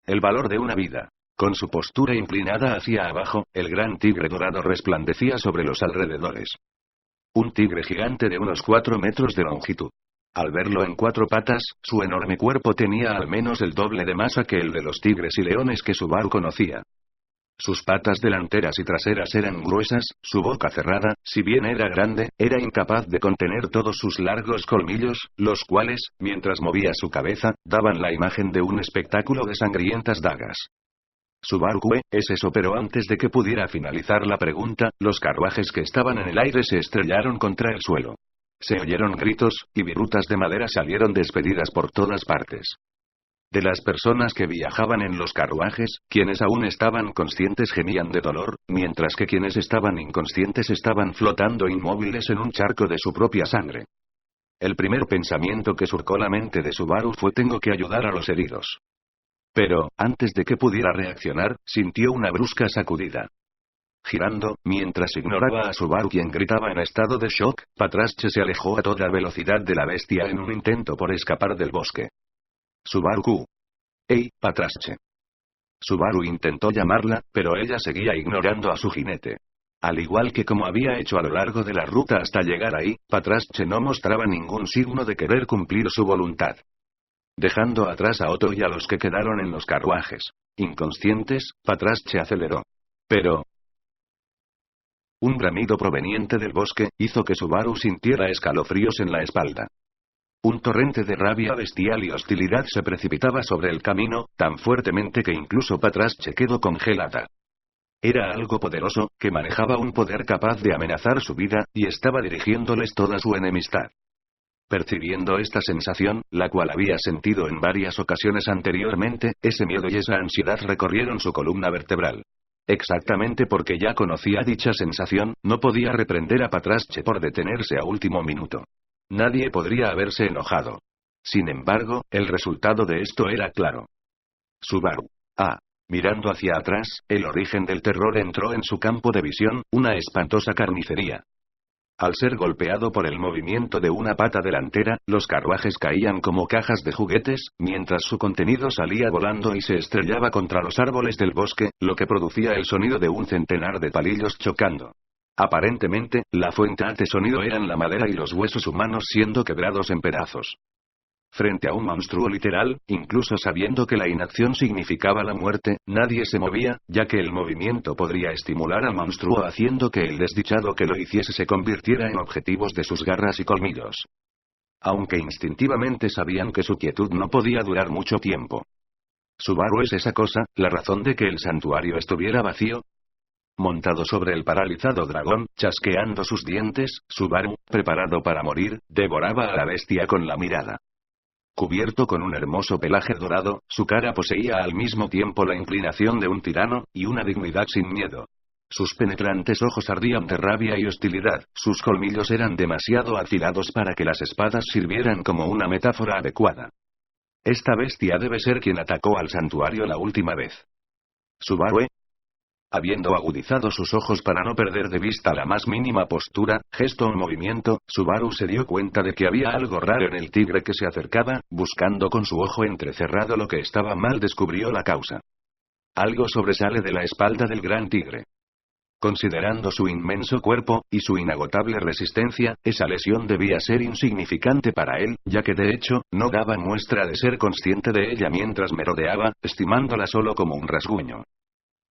El valor de una vida. Con su postura inclinada hacia abajo, el gran tigre dorado resplandecía sobre los alrededores. Un tigre gigante de unos 4 metros de longitud. Al verlo en 4 patas, su enorme cuerpo tenía al menos el doble de masa que el de los tigres y leones que Subaru conocía. Sus patas delanteras y traseras eran gruesas, su boca cerrada, si bien era grande, era incapaz de contener todos sus largos colmillos, los cuales, mientras movía su cabeza, daban la imagen de un espectáculo de sangrientas dagas. Subaru, ¿qué es eso? Pero antes de que pudiera finalizar la pregunta, los carruajes que estaban en el aire se estrellaron contra el suelo. Se oyeron gritos, y virutas de madera salieron despedidas por todas partes. De las personas que viajaban en los carruajes, quienes aún estaban conscientes gemían de dolor, mientras que quienes estaban inconscientes estaban flotando inmóviles en un charco de su propia sangre. El primer pensamiento que surcó la mente de Subaru fue: tengo que ayudar a los heridos. Pero, antes de que pudiera reaccionar, sintió una brusca sacudida. Girando, mientras ignoraba a Subaru quien gritaba en estado de shock, Patrasche se alejó a toda velocidad de la bestia en un intento por escapar del bosque. Subaru. ¡Ey, Patrasche! Subaru intentó llamarla, pero ella seguía ignorando a su jinete. Al igual que como había hecho a lo largo de la ruta hasta llegar ahí, Patrasche no mostraba ningún signo de querer cumplir su voluntad. Dejando atrás a Otto y a los que quedaron en los carruajes inconscientes, Patrasche aceleró. Pero un bramido proveniente del bosque hizo que Subaru sintiera escalofríos en la espalda. Un torrente de rabia bestial y hostilidad se precipitaba sobre el camino, tan fuertemente que incluso Patrasche quedó congelada. Era algo poderoso, que manejaba un poder capaz de amenazar su vida, y estaba dirigiéndoles toda su enemistad. Percibiendo esta sensación, la cual había sentido en varias ocasiones anteriormente, ese miedo y esa ansiedad recorrieron su columna vertebral. Exactamente porque ya conocía dicha sensación, no podía reprender a Patrasche por detenerse a último minuto. Nadie podría haberse enojado. Sin embargo, el resultado de esto era claro. Subaru. Mirando hacia atrás, el origen del terror entró en su campo de visión, una espantosa carnicería. Al ser golpeado por el movimiento de una pata delantera, los carruajes caían como cajas de juguetes, mientras su contenido salía volando y se estrellaba contra los árboles del bosque, lo que producía el sonido de un centenar de palillos chocando. Aparentemente, la fuente de sonido eran la madera y los huesos humanos siendo quebrados en pedazos. Frente a un monstruo literal, incluso sabiendo que la inacción significaba la muerte, nadie se movía, ya que el movimiento podría estimular al monstruo haciendo que el desdichado que lo hiciese se convirtiera en objetivos de sus garras y colmillos. Aunque instintivamente sabían que su quietud no podía durar mucho tiempo. ¿Subaru es esa cosa, la razón de que el santuario estuviera vacío? Montado sobre el paralizado dragón, chasqueando sus dientes, Subaru, preparado para morir, devoraba a la bestia con la mirada. Cubierto con un hermoso pelaje dorado, su cara poseía al mismo tiempo la inclinación de un tirano, y una dignidad sin miedo. Sus penetrantes ojos ardían de rabia y hostilidad, sus colmillos eran demasiado afilados para que las espadas sirvieran como una metáfora adecuada. Esta bestia debe ser quien atacó al santuario la última vez. Subaru. Habiendo agudizado sus ojos para no perder de vista la más mínima postura, gesto o movimiento, Subaru se dio cuenta de que había algo raro en el tigre que se acercaba, buscando con su ojo entrecerrado lo que estaba mal. Descubrió la causa. Algo sobresale de la espalda del gran tigre. Considerando su inmenso cuerpo, y su inagotable resistencia, esa lesión debía ser insignificante para él, ya que de hecho, no daba muestra de ser consciente de ella mientras merodeaba, estimándola solo como un rasguño.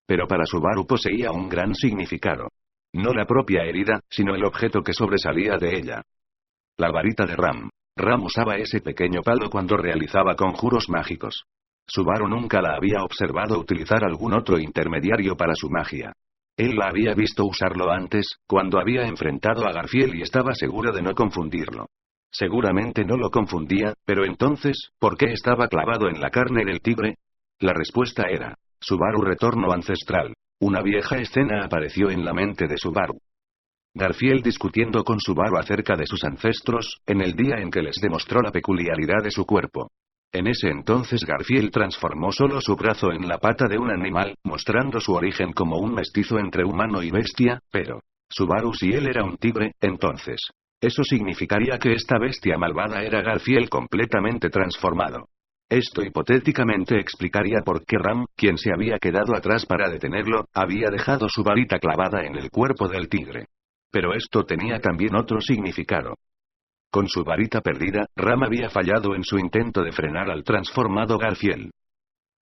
Pero para Subaru poseía un gran significado. No la propia herida, sino el objeto que sobresalía de ella. La varita de Ram. Ram usaba ese pequeño palo cuando realizaba conjuros mágicos. Subaru nunca la había observado utilizar algún otro intermediario para su magia. Él la había visto usarlo antes, cuando había enfrentado a Garfield y estaba seguro de no confundirlo. Seguramente no lo confundía, pero entonces, ¿por qué estaba clavado en la carne del tigre? La respuesta era Subaru retorno ancestral. Una vieja escena apareció en la mente de Subaru. Garfield discutiendo con Subaru acerca de sus ancestros, en el día en que les demostró la peculiaridad de su cuerpo. En ese entonces Garfield transformó solo su brazo en la pata de un animal, mostrando su origen como un mestizo entre humano y bestia, pero Subaru, si él era un tigre, entonces eso significaría que esta bestia malvada era Garfield completamente transformado. Esto hipotéticamente explicaría por qué Ram, quien se había quedado atrás para detenerlo, había dejado su varita clavada en el cuerpo del tigre. Pero esto tenía también otro significado. Con su varita perdida, Ram había fallado en su intento de frenar al transformado Garfiel.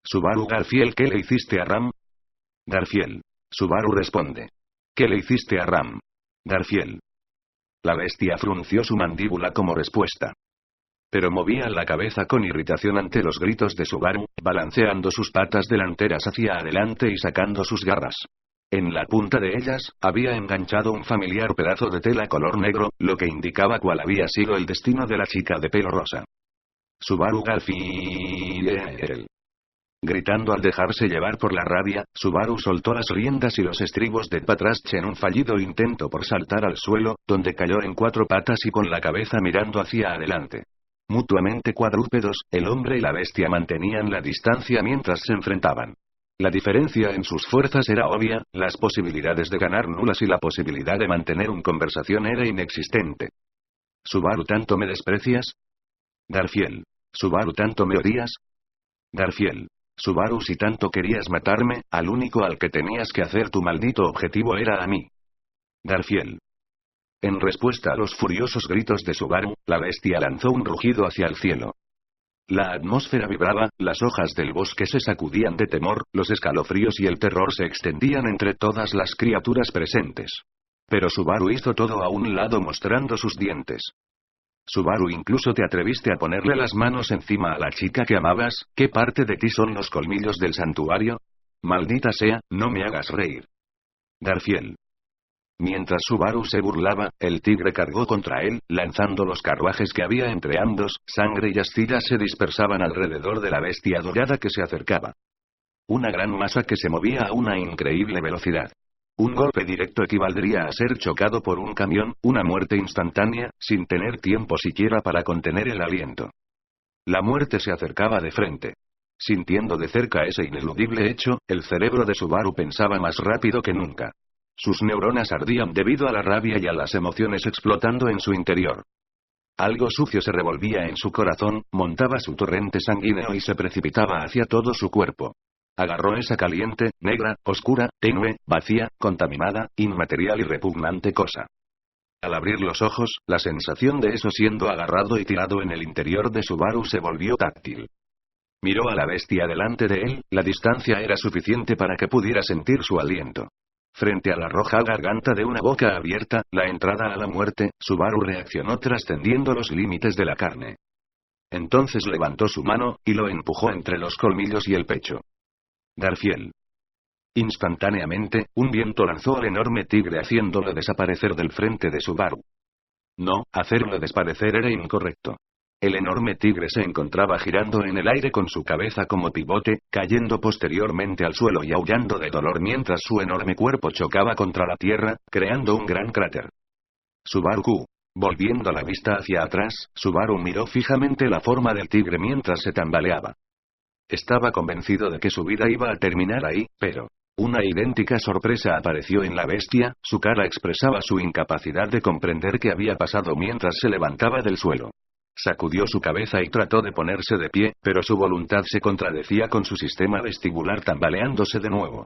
Subaru Garfiel, ¿qué le hiciste a Ram? Garfiel. Subaru responde. ¿Qué le hiciste a Ram? Garfiel. La bestia frunció su mandíbula como respuesta. Pero movía la cabeza con irritación ante los gritos de Subaru, balanceando sus patas delanteras hacia adelante y sacando sus garras. En la punta de ellas, había enganchado un familiar pedazo de tela color negro, lo que indicaba cuál había sido el destino de la chica de pelo rosa. Subaru Garfiel. Gritando al dejarse llevar por la rabia, Subaru soltó las riendas y los estribos de Patrasch en un fallido intento por saltar al suelo, donde cayó en 4 patas y con la cabeza mirando hacia adelante. Mutuamente cuadrúpedos, el hombre y la bestia mantenían la distancia mientras se enfrentaban. La diferencia en sus fuerzas era obvia, las posibilidades de ganar nulas y la posibilidad de mantener una conversación era inexistente. ¿Subaru, tanto me desprecias? Garfiel. ¿Subaru, tanto me odias? Garfiel. Subaru, si tanto querías matarme, al único al que tenías que hacer tu maldito objetivo era a mí. Garfiel. En respuesta a los furiosos gritos de Subaru, la bestia lanzó un rugido hacia el cielo. La atmósfera vibraba, las hojas del bosque se sacudían de temor, los escalofríos y el terror se extendían entre todas las criaturas presentes. Pero Subaru hizo todo a un lado mostrando sus dientes. Subaru, incluso te atreviste a ponerle las manos encima a la chica que amabas. ¿Qué parte de ti son los colmillos del santuario? Maldita sea, no me hagas reír. Garfiel. Mientras Subaru se burlaba, el tigre cargó contra él, lanzando los carruajes que había entre ambos, sangre y astillas se dispersaban alrededor de la bestia dorada que se acercaba. Una gran masa que se movía a una increíble velocidad. Un golpe directo equivaldría a ser chocado por un camión, una muerte instantánea, sin tener tiempo siquiera para contener el aliento. La muerte se acercaba de frente. Sintiendo de cerca ese ineludible hecho, el cerebro de Subaru pensaba más rápido que nunca. Sus neuronas ardían debido a la rabia y a las emociones explotando en su interior. Algo sucio se revolvía en su corazón, montaba su torrente sanguíneo y se precipitaba hacia todo su cuerpo. Agarró esa caliente, negra, oscura, tenue, vacía, contaminada, inmaterial y repugnante cosa. Al abrir los ojos, la sensación de eso siendo agarrado y tirado en el interior de Subaru se volvió táctil. Miró a la bestia delante de él, la distancia era suficiente para que pudiera sentir su aliento. Frente a la roja garganta de una boca abierta, la entrada a la muerte, Subaru reaccionó trascendiendo los límites de la carne. Entonces levantó su mano, y lo empujó entre los colmillos y el pecho. Garfiel. Instantáneamente, un viento lanzó al enorme tigre haciéndolo desaparecer del frente de Subaru. No, hacerlo desaparecer era incorrecto. El enorme tigre se encontraba girando en el aire con su cabeza como pivote, cayendo posteriormente al suelo y aullando de dolor mientras su enorme cuerpo chocaba contra la tierra, creando un gran cráter. Subaru. Volviendo la vista hacia atrás, Subaru miró fijamente la forma del tigre mientras se tambaleaba. Estaba convencido de que su vida iba a terminar ahí, pero una idéntica sorpresa apareció en la bestia, su cara expresaba su incapacidad de comprender qué había pasado mientras se levantaba del suelo. Sacudió su cabeza y trató de ponerse de pie, pero su voluntad se contradecía con su sistema vestibular tambaleándose de nuevo.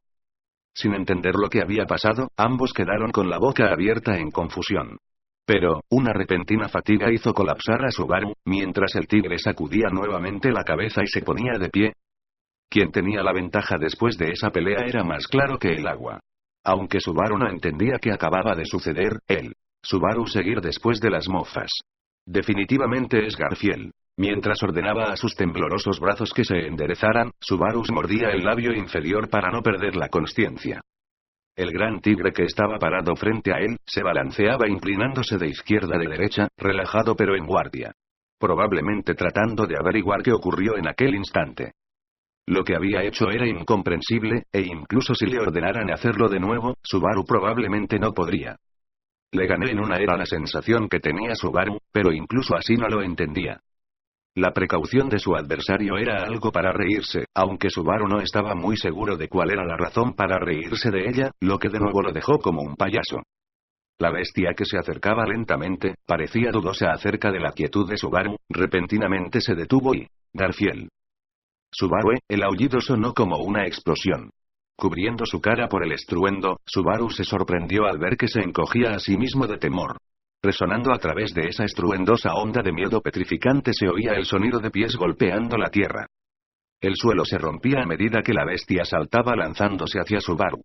Sin entender lo que había pasado, ambos quedaron con la boca abierta en confusión. Pero, una repentina fatiga hizo colapsar a Subaru, mientras el tigre sacudía nuevamente la cabeza y se ponía de pie. Quien tenía la ventaja después de esa pelea era más claro que el agua. Aunque Subaru no entendía qué acababa de suceder, Subaru seguir después de las mofas. Definitivamente es Garfiel. Mientras ordenaba a sus temblorosos brazos que se enderezaran, Subaru mordía el labio inferior para no perder la consciencia. El gran tigre que estaba parado frente a él, se balanceaba inclinándose de izquierda a derecha, relajado pero en guardia. Probablemente tratando de averiguar qué ocurrió en aquel instante. Lo que había hecho era incomprensible, e incluso si le ordenaran hacerlo de nuevo, Subaru probablemente no podría. Le gané en una era la sensación que tenía Subaru, pero incluso así no lo entendía. La precaución de su adversario era algo para reírse, aunque Subaru no estaba muy seguro de cuál era la razón para reírse de ella, lo que de nuevo lo dejó como un payaso. La bestia que se acercaba lentamente, parecía dudosa acerca de la quietud de Subaru, repentinamente se detuvo y... Garfiel. Subaru, el aullido sonó como una explosión. Cubriendo su cara por el estruendo, Subaru se sorprendió al ver que se encogía a sí mismo de temor. Resonando a través de esa estruendosa onda de miedo petrificante se oía el sonido de pies golpeando la tierra. El suelo se rompía a medida que la bestia saltaba lanzándose hacia Subaru.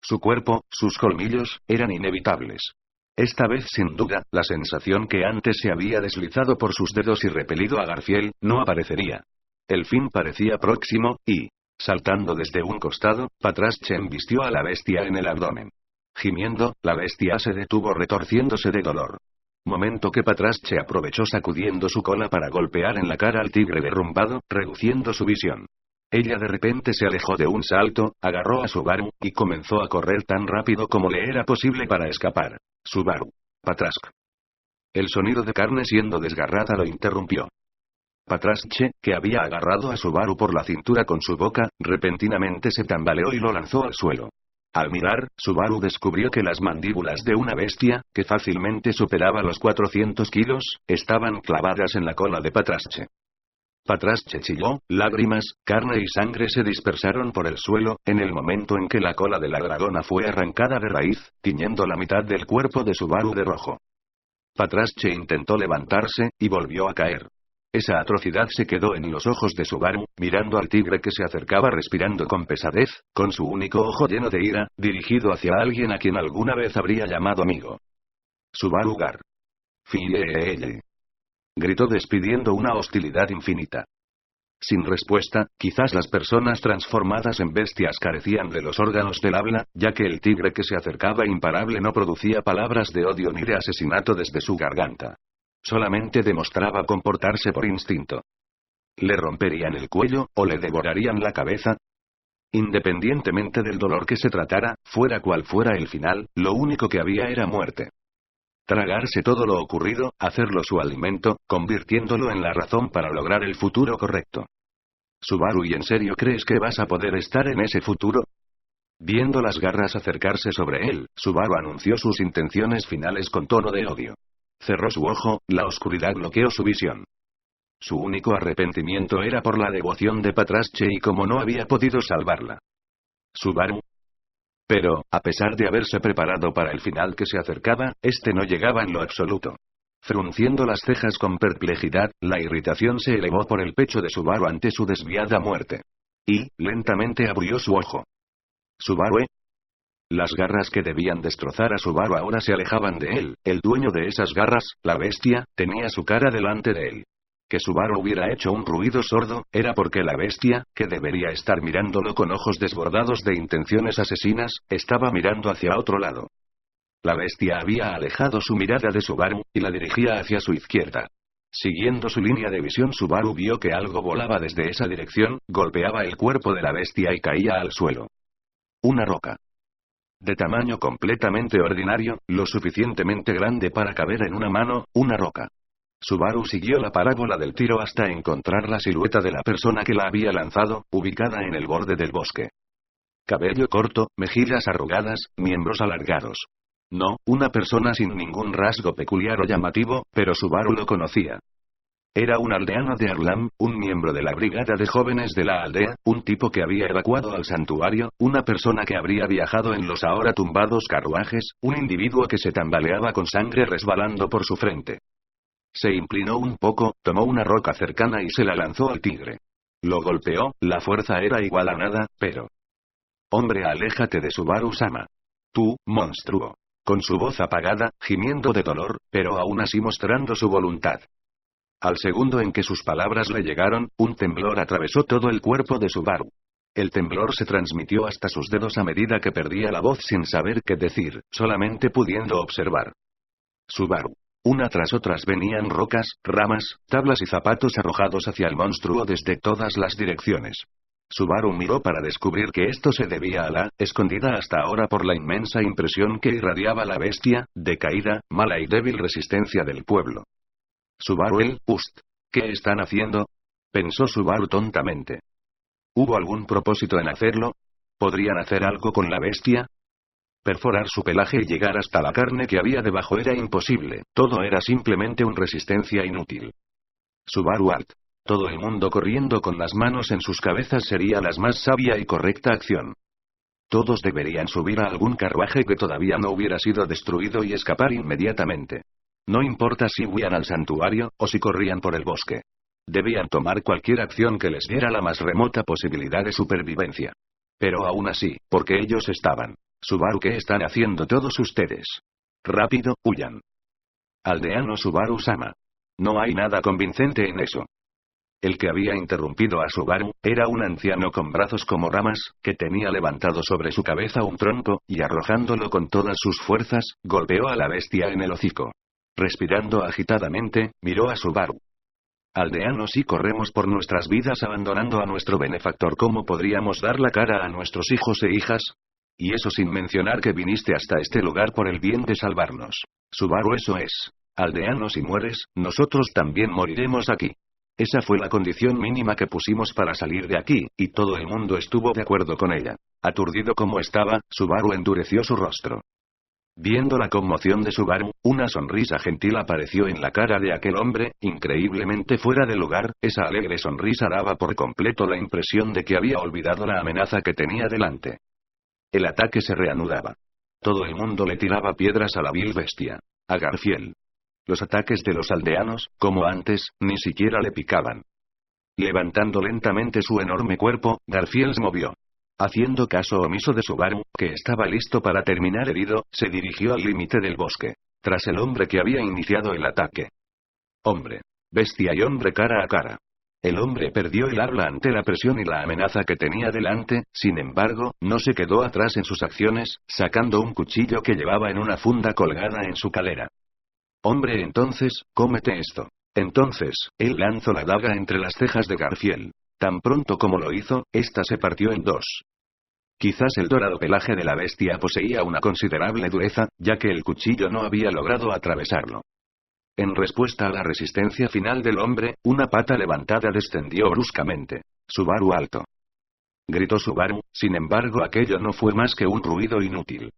Su cuerpo, sus colmillos, eran inevitables. Esta vez sin duda, la sensación que antes se había deslizado por sus dedos y repelido a Garfield, no aparecería. El fin parecía próximo, y, saltando desde un costado, Patrasche embistió a la bestia en el abdomen. Gimiendo, la bestia se detuvo retorciéndose de dolor. Momento que Patrasche aprovechó sacudiendo su cola para golpear en la cara al tigre derrumbado, reduciendo su visión. Ella de repente se alejó de un salto, agarró a Subaru, y comenzó a correr tan rápido como le era posible para escapar. Subaru. Patrask. El sonido de carne siendo desgarrada lo interrumpió. Patrasche, que había agarrado a Subaru por la cintura con su boca, repentinamente se tambaleó y lo lanzó al suelo. Al mirar, Subaru descubrió que las mandíbulas de una bestia, que fácilmente superaba los 400 kilos, estaban clavadas en la cola de Patrasche. Patrasche chilló, lágrimas, carne y sangre se dispersaron por el suelo, en el momento en que la cola de la dragona fue arrancada de raíz, tiñendo la mitad del cuerpo de Subaru de rojo. Patrasche intentó levantarse, y volvió a caer. Esa atrocidad se quedó en los ojos de Subaru, mirando al tigre que se acercaba respirando con pesadez, con su único ojo lleno de ira, dirigido hacia alguien a quien alguna vez habría llamado amigo. Subaru Gar. Fiele. Gritó despidiendo una hostilidad infinita. Sin respuesta, quizás las personas transformadas en bestias carecían de los órganos del habla, ya que el tigre que se acercaba imparable no producía palabras de odio ni de asesinato desde su garganta. Solamente demostraba comportarse por instinto. ¿Le romperían el cuello, o le devorarían la cabeza? Independientemente del dolor que se tratara, fuera cual fuera el final, lo único que había era muerte. Tragarse todo lo ocurrido, hacerlo su alimento, convirtiéndolo en la razón para lograr el futuro correcto. Subaru, ¿y en serio crees que vas a poder estar en ese futuro? Viendo las garras acercarse sobre él, Subaru anunció sus intenciones finales con tono de odio. Cerró su ojo, la oscuridad bloqueó su visión. Su único arrepentimiento era por la devoción de Patrasche y como no había podido salvarla. Subaru. Pero, a pesar de haberse preparado para el final que se acercaba, este no llegaba en lo absoluto. Frunciendo las cejas con perplejidad, la irritación se elevó por el pecho de Subaru ante su desviada muerte. Y, lentamente abrió su ojo. ¿Subaru? Las garras que debían destrozar a Subaru ahora se alejaban de él. El dueño de esas garras, la bestia, tenía su cara delante de él. Que Subaru hubiera hecho un ruido sordo, era porque la bestia, que debería estar mirándolo con ojos desbordados de intenciones asesinas, estaba mirando hacia otro lado. La bestia había alejado su mirada de Subaru, y la dirigía hacia su izquierda. Siguiendo su línea de visión, Subaru vio que algo volaba desde esa dirección, golpeaba el cuerpo de la bestia y caía al suelo. Una roca. De tamaño completamente ordinario, lo suficientemente grande para caber en una mano, una roca. Subaru siguió la parábola del tiro hasta encontrar la silueta de la persona que la había lanzado, ubicada en el borde del bosque. Cabello corto, mejillas arrugadas, miembros alargados. No, una persona sin ningún rasgo peculiar o llamativo, pero Subaru lo conocía. Era un aldeano de Arlam, un miembro de la brigada de jóvenes de la aldea, un tipo que había evacuado al santuario, una persona que habría viajado en los ahora tumbados carruajes, un individuo que se tambaleaba con sangre resbalando por su frente. Se inclinó un poco, tomó una roca cercana y se la lanzó al tigre. Lo golpeó, la fuerza era igual a nada, pero... Hombre, aléjate de Subaru-sama. Tú, monstruo. Con su voz apagada, gimiendo de dolor, pero aún así mostrando su voluntad. Al segundo en que sus palabras le llegaron, un temblor atravesó todo el cuerpo de Subaru. El temblor se transmitió hasta sus dedos a medida que perdía la voz sin saber qué decir, solamente pudiendo observar. Subaru. Una tras otras venían rocas, ramas, tablas y zapatos arrojados hacia el monstruo desde todas las direcciones. Subaru miró para descubrir que esto se debía a la, escondida hasta ahora por la inmensa impresión que irradiaba la bestia, decaída, mala y débil resistencia del pueblo. Subaru ¿Qué están haciendo? Pensó Subaru tontamente. ¿Hubo algún propósito en hacerlo? ¿Podrían hacer algo con la bestia? Perforar su pelaje y llegar hasta la carne que había debajo era imposible, todo era simplemente una resistencia inútil. Subaru Todo el mundo corriendo con las manos en sus cabezas sería la más sabia y correcta acción. Todos deberían subir a algún carruaje que todavía no hubiera sido destruido y escapar inmediatamente. No importa si huían al santuario, o si corrían por el bosque. Debían tomar cualquier acción que les diera la más remota posibilidad de supervivencia. Pero aún así, porque ellos estaban. Subaru, ¿qué están haciendo todos ustedes? Rápido, huyan. Aldeano Subaru-sama. No hay nada convincente en eso. El que había interrumpido a Subaru, era un anciano con brazos como ramas, que tenía levantado sobre su cabeza un tronco, y arrojándolo con todas sus fuerzas, golpeó a la bestia en el hocico. Respirando agitadamente, miró a Subaru. Aldeanos, si corremos por nuestras vidas abandonando a nuestro benefactor, ¿cómo podríamos dar la cara a nuestros hijos e hijas? Y eso sin mencionar que viniste hasta este lugar por el bien de salvarnos. Subaru, eso es. Aldeano, si mueres, nosotros también moriremos aquí. Esa fue la condición mínima que pusimos para salir de aquí, y todo el mundo estuvo de acuerdo con ella. Aturdido como estaba, Subaru endureció su rostro. Viendo la conmoción de Subaru, una sonrisa gentil apareció en la cara de aquel hombre, increíblemente fuera de lugar. Esa alegre sonrisa daba por completo la impresión de que había olvidado la amenaza que tenía delante. El ataque se reanudaba. Todo el mundo le tiraba piedras a la vil bestia. A Garfield. Los ataques de los aldeanos, como antes, ni siquiera le picaban. Levantando lentamente su enorme cuerpo, Garfield se movió. Haciendo caso omiso de Subaru, que estaba listo para terminar herido, se dirigió al límite del bosque, tras el hombre que había iniciado el ataque. Hombre, bestia y hombre cara a cara. El hombre perdió el habla ante la presión y la amenaza que tenía delante, sin embargo, no se quedó atrás en sus acciones, sacando un cuchillo que llevaba en una funda colgada en su calera. Hombre, entonces, cómete esto. Entonces, él lanzó la daga entre las cejas de Garfield. Tan pronto como lo hizo, ésta se partió en dos. Quizás el dorado pelaje de la bestia poseía una considerable dureza, ya que el cuchillo no había logrado atravesarlo. En respuesta a la resistencia final del hombre, una pata levantada descendió bruscamente. Subaru alto. Gritó Subaru, sin embargo aquello no fue más que un ruido inútil.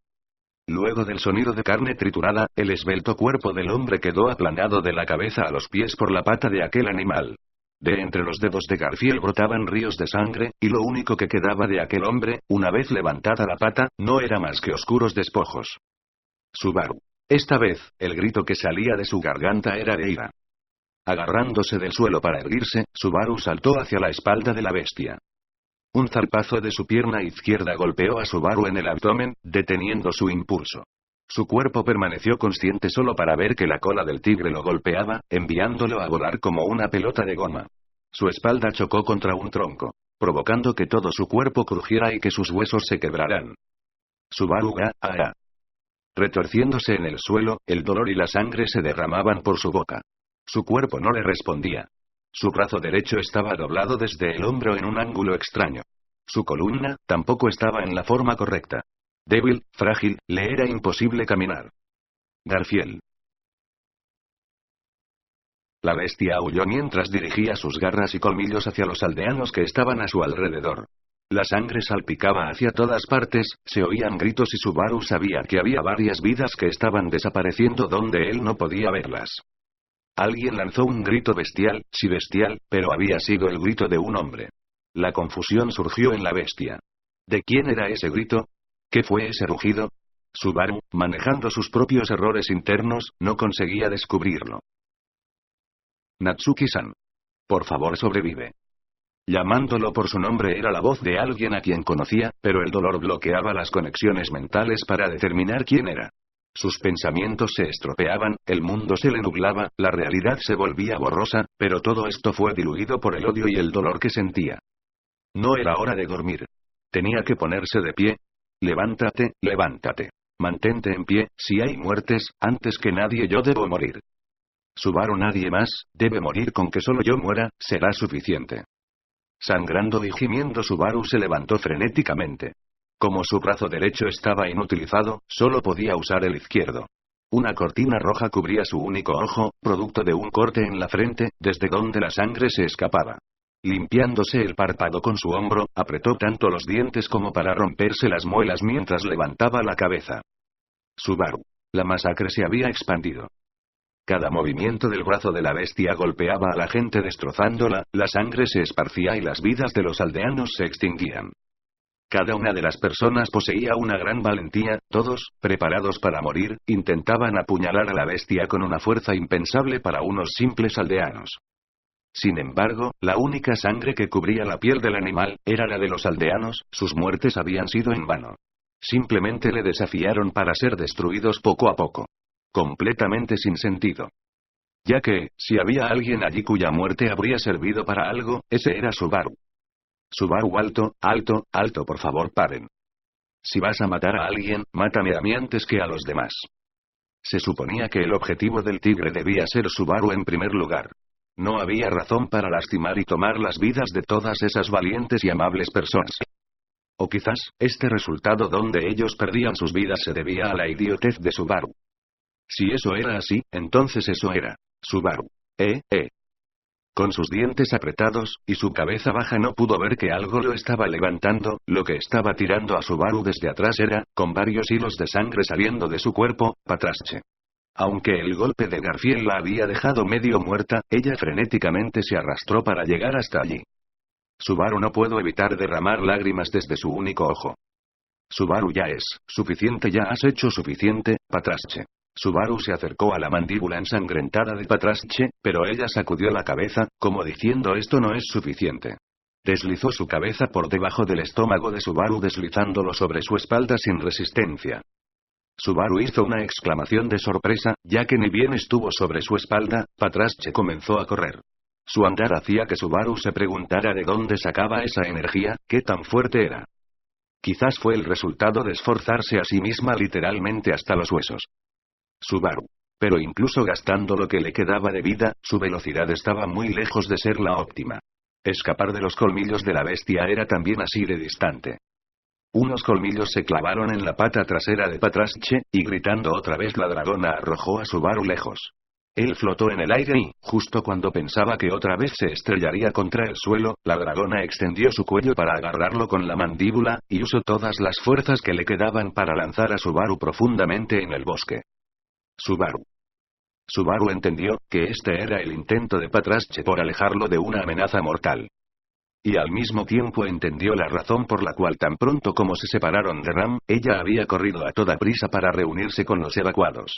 Luego del sonido de carne triturada, el esbelto cuerpo del hombre quedó aplanado de la cabeza a los pies por la pata de aquel animal. De entre los dedos de Garfield brotaban ríos de sangre, y lo único que quedaba de aquel hombre, una vez levantada la pata, no era más que oscuros despojos. Subaru. Esta vez, el grito que salía de su garganta era de ira. Agarrándose del suelo para erguirse, Subaru saltó hacia la espalda de la bestia. Un zarpazo de su pierna izquierda golpeó a Subaru en el abdomen, deteniendo su impulso. Su cuerpo permaneció consciente solo para ver que la cola del tigre lo golpeaba, enviándolo a volar como una pelota de goma. Su espalda chocó contra un tronco, provocando que todo su cuerpo crujiera y que sus huesos se quebraran. Subaru ga. Retorciéndose en el suelo, el dolor y la sangre se derramaban por su boca. Su cuerpo no le respondía. Su brazo derecho estaba doblado desde el hombro en un ángulo extraño. Su columna tampoco estaba en la forma correcta. Débil, frágil, le era imposible caminar. Garfield. La bestia aulló mientras dirigía sus garras y colmillos hacia los aldeanos que estaban a su alrededor. La sangre salpicaba hacia todas partes, se oían gritos y Subaru sabía que había varias vidas que estaban desapareciendo donde él no podía verlas. Alguien lanzó un grito bestial, sí bestial, pero había sido el grito de un hombre. La confusión surgió en la bestia. ¿De quién era ese grito? ¿Qué fue ese rugido? Subaru, manejando sus propios errores internos, no conseguía descubrirlo. Natsuki-san. Por favor, sobrevive. Llamándolo por su nombre era la voz de alguien a quien conocía, pero el dolor bloqueaba las conexiones mentales para determinar quién era. Sus pensamientos se estropeaban, el mundo se le nublaba, la realidad se volvía borrosa, pero todo esto fue diluido por el odio y el dolor que sentía. No era hora de dormir. Tenía que ponerse de pie. Levántate, levántate. Mantente en pie, si hay muertes, antes que nadie yo debo morir. Subaru, nadie más, debe morir, con que solo yo muera, será suficiente. Sangrando y gimiendo, Subaru se levantó frenéticamente. Como su brazo derecho estaba inutilizado, solo podía usar el izquierdo. Una cortina roja cubría su único ojo, producto de un corte en la frente, desde donde la sangre se escapaba. Limpiándose el párpado con su hombro, apretó tanto los dientes como para romperse las muelas mientras levantaba la cabeza. Subaru. La masacre se había expandido. Cada movimiento del brazo de la bestia golpeaba a la gente destrozándola, la sangre se esparcía y las vidas de los aldeanos se extinguían. Cada una de las personas poseía una gran valentía, todos, preparados para morir, intentaban apuñalar a la bestia con una fuerza impensable para unos simples aldeanos. Sin embargo, la única sangre que cubría la piel del animal, era la de los aldeanos, sus muertes habían sido en vano. Simplemente le desafiaron para ser destruidos poco a poco. Completamente sin sentido. Ya que, si había alguien allí cuya muerte habría servido para algo, ese era Subaru. Subaru alto, alto, alto, por favor paren. Si vas a matar a alguien, mátame a mí antes que a los demás. Se suponía que el objetivo del tigre debía ser Subaru en primer lugar. No había razón para lastimar y tomar las vidas de todas esas valientes y amables personas. O quizás, este resultado donde ellos perdían sus vidas se debía a la idiotez de Subaru. Si eso era así, entonces eso era Subaru. Con sus dientes apretados, y su cabeza baja no pudo ver que algo lo estaba levantando, lo que estaba tirando a Subaru desde atrás era, con varios hilos de sangre saliendo de su cuerpo, Patrasche. Aunque el golpe de Garfield la había dejado medio muerta, ella frenéticamente se arrastró para llegar hasta allí. Subaru no pudo evitar derramar lágrimas desde su único ojo. Subaru ya es suficiente, ya has hecho suficiente, Patrasche. Subaru se acercó a la mandíbula ensangrentada de Patrasche, pero ella sacudió la cabeza, como diciendo esto no es suficiente. Deslizó su cabeza por debajo del estómago de Subaru deslizándolo sobre su espalda sin resistencia. Subaru hizo una exclamación de sorpresa, ya que ni bien estuvo sobre su espalda, Patrasche comenzó a correr. Su andar hacía que Subaru se preguntara de dónde sacaba esa energía, qué tan fuerte era. Quizás fue el resultado de esforzarse a sí misma literalmente hasta los huesos. Subaru. Pero incluso gastando lo que le quedaba de vida, su velocidad estaba muy lejos de ser la óptima. Escapar de los colmillos de la bestia era también así de distante. Unos colmillos se clavaron en la pata trasera de Patrasche, y gritando otra vez la dragona arrojó a Subaru lejos. Él flotó en el aire y, justo cuando pensaba que otra vez se estrellaría contra el suelo, la dragona extendió su cuello para agarrarlo con la mandíbula, y usó todas las fuerzas que le quedaban para lanzar a Subaru profundamente en el bosque. Subaru. Subaru entendió que este era el intento de Patrasche por alejarlo de una amenaza mortal. Y al mismo tiempo entendió la razón por la cual tan pronto como se separaron de Ram, ella había corrido a toda prisa para reunirse con los evacuados.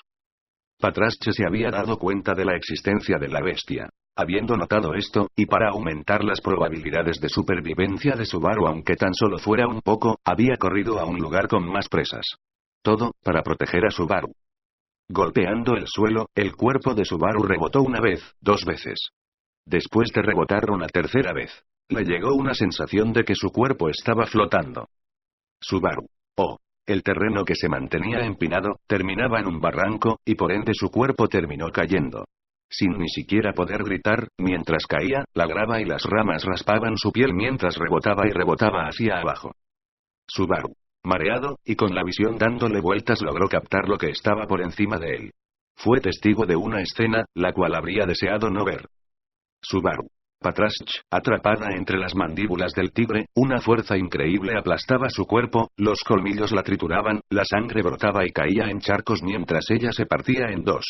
Patrasche se había dado cuenta de la existencia de la bestia. Habiendo notado esto, y para aumentar las probabilidades de supervivencia de Subaru aunque tan solo fuera un poco, había corrido a un lugar con más presas. Todo, para proteger a Subaru. Golpeando el suelo, el cuerpo de Subaru rebotó una vez, 2 veces. Después de rebotar una tercera vez, le llegó una sensación de que su cuerpo estaba flotando. Subaru. El terreno que se mantenía empinado, terminaba en un barranco, y por ende su cuerpo terminó cayendo. Sin ni siquiera poder gritar, mientras caía, la grava y las ramas raspaban su piel mientras rebotaba y rebotaba hacia abajo. Subaru. Mareado, y con la visión dándole vueltas logró captar lo que estaba por encima de él. Fue testigo de una escena, la cual habría deseado no ver. Subaru. Patrasche, atrapada entre las mandíbulas del tigre, una fuerza increíble aplastaba su cuerpo, los colmillos la trituraban, la sangre brotaba y caía en charcos mientras ella se partía en 2.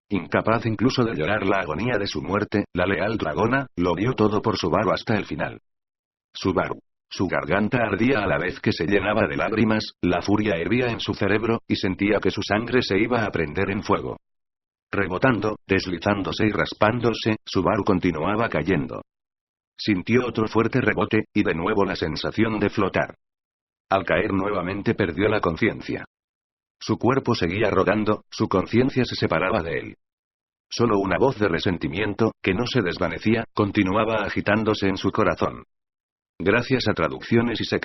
Incapaz incluso de llorar la agonía de su muerte, la leal dragona, lo dio todo por Subaru hasta el final. Subaru. Su garganta ardía a la vez que se llenaba de lágrimas, la furia hervía en su cerebro, y sentía que su sangre se iba a prender en fuego. Rebotando, deslizándose y raspándose, Subaru continuaba cayendo. Sintió otro fuerte rebote, y de nuevo la sensación de flotar. Al caer nuevamente perdió la conciencia. Su cuerpo seguía rodando, su conciencia se separaba de él. Solo una voz de resentimiento, que no se desvanecía, continuaba agitándose en su corazón. Gracias a Traducciones y Seca.